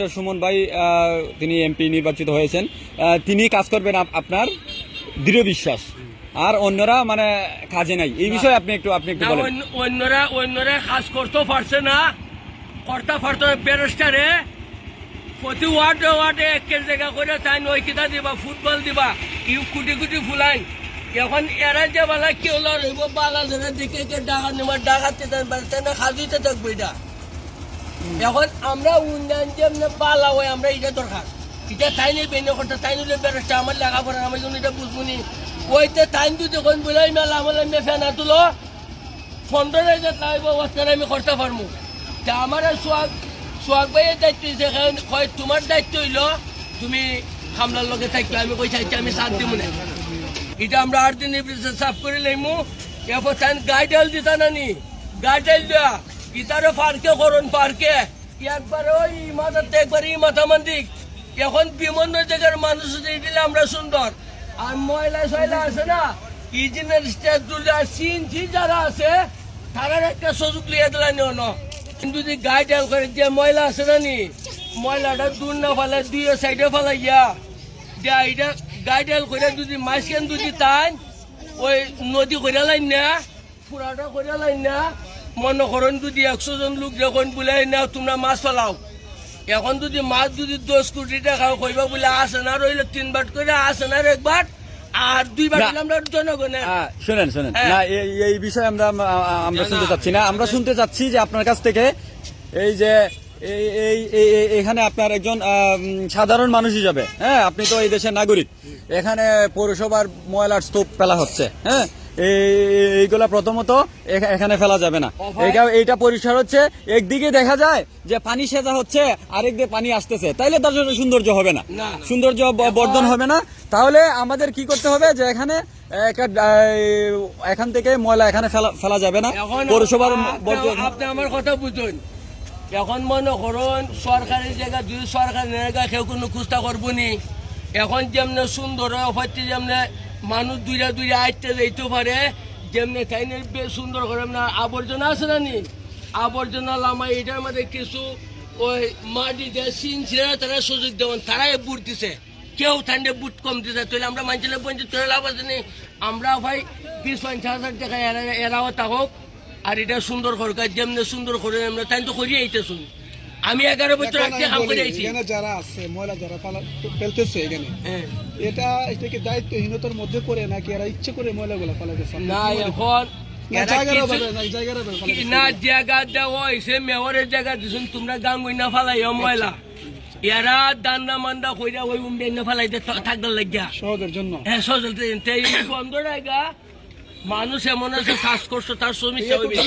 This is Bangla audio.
ব্যারিস্টার সুমন ভাই তিনি এমপি নির্বাচিত হয়েছেন, তিনি কাজ করবেন আপনার দৃঢ় বিশ্বাস, আর অন্যরা মানে কাজে নাই, এই বিষয়ে আপনি একটু বলেন। অন্যরা কাজ করতেও পারছে না, করতে পারতো ব্যারিস্টারে প্রতি ওয়ার্ডে একের জায়গা করে তাই নয় কিতা দিবা, ফুটবল দিবা, কোটি কোটি ফুলাই। এখন এরা যে বেলা কেউ লড়ব বালা ধরে দিকে ডাকা নেবার ডাকাতে পারছে না, খাদিতে থাকবো এটা। এখন আমরা উন্নয়ন যেমন বালা হয় আমরা এটা দরকার, এটা তাই নেই বেনে করতে, তাই নিলে ব্যারিস্টার আমার লেখাপড়া আমি যখন এটা বুঝবনি ওইতে তাই যদি যখন বলে মেলা আমলে মে ফেনা তুলো 15,000 লাগবে ওখানে আমি করতে পারবো। তা আমার সোহাগ ভাইয়ের দায়িত্ব হয়, তোমার দায়িত্ব হইল তুমি খামলার লগে থাকবে, আমি কই থাকছি আমি সাথ দিব না। এটা আমরা 8 দিনের ভিতরে সাফ করে লাইমু। এরপর তাই গাইডাল দিতা নানি, গাইডাল দেওয়া ইতারে পার্কে করুন, পার্কে একবার ওই মাথাতে একবার এই মাথা মান্দিক। এখন বিভিন্ন জায়গার মানুষ দিলে আমরা সুন্দর, আর ময়লা সয়লা আছে না ইঞ্জিনিয়ার স্টেজ সিনছি যারা আছে তারা একটা সুযোগ লিয়ে দিলেন ন। কিন্তু যদি গাইডাল করে যে ময়লা আছে না নি, ময়লাটা দূর না ফেলে দুই সাইডে ফেলাইয়া এটা গাইডাল করে যদি মাঝখান যদি তাই ওই নদী করে লাইন না, পুরাটা করে লাইন না, মনে করেন যদি 100 জন লোক যখন বলে না তোমরা মাছ ফেলাও, এখন যদি মাছ যদি 10 কোটি টাকা কইবা বলে আসে না রইলে 3 বার করে আসে না একবার, আর 2 বার আমরা জনগণের শুনেন না এই বিষয়ে আমরা শুনতে চাচ্ছি না। আমরা শুনতে চাচ্ছি যে আপনার কাছ থেকে এই যে এখানে আপনার একজন সাধারণ মানুষ হিসাবে, হ্যাঁ আপনি তো এই দেশের নাগরিক, এখানে পৌরসভার ময়লার স্তূপ ফেলা হচ্ছে, হ্যাঁ এইগুলা প্রথমত এখানে ফেলা যাবে না। এইটা পরিষ্কার হচ্ছে, একদিকে দেখা যায় যে পানি সেচা হচ্ছে, আরেকদিকে পানি আসতেছে, তাইলে তার জন্য সৌন্দর্য হবে না, সৌন্দর্য বর্ধন হবে না। তাহলে আমাদের কি করতে হবে যে এখান থেকে ময়লা এখানে ফেলা যাবে না, পৌরসভার। আপনি আমার কথা বুঝুন, এখন মনে করুন সরকারি জায়গা যদি সরকারি জায়গা কেউ কোনো খুঁজটা করবো নি, এখন যেমনি সুন্দর হচ্ছে যেমনি মানুষ দুইটা আইতে যাইতে পারে, যেমনি তাই সুন্দর করে আবর্জনা আছে না নি, আবর্জনা লামা এটার মধ্যে কিছু ওই মাটি দিয়ে ছিঁড়ে তারা সুযোগ দেবেন, তারাই বুট দিছে, কেউ ঠান্ডে বুট কম দিছে, তাহলে আমরা মানুষের পঞ্চায়েত করে লাভ আছে নি। আমরা ভাই 20-50,000 টাকা এরাও থাকুক, আর এটা সুন্দর সরকার যেমনি সুন্দর করে আমরা তাই তো করিয়ে আইতেছুন। আমি 11 বছর আগে কাম করে আইছি। এখানে যারা আছে ময়লা যারা ফেলতেছে এখানে, এটা কি দায়িত্বহীনতার মধ্যে পড়ে নাকি এরা ইচ্ছে করে ময়লাগুলো ফেলাতেছে? না এখন না জায়গা দেওয়া হয়েছে, মেয়রের জায়গা দিচ্ছেন, তোমরা গাঙ্গুই না ফালাই ময়লা, এরা দান্না মান্দা কইরা ওই উমডে না ফালাইতে থাকবার লাগিয়া সহজের জন্য, হ্যাঁ সহজের বন্ধ জায়গা মানুষ এমন আছে শ্বাসকষ্ট তার সমস্যা হইবে।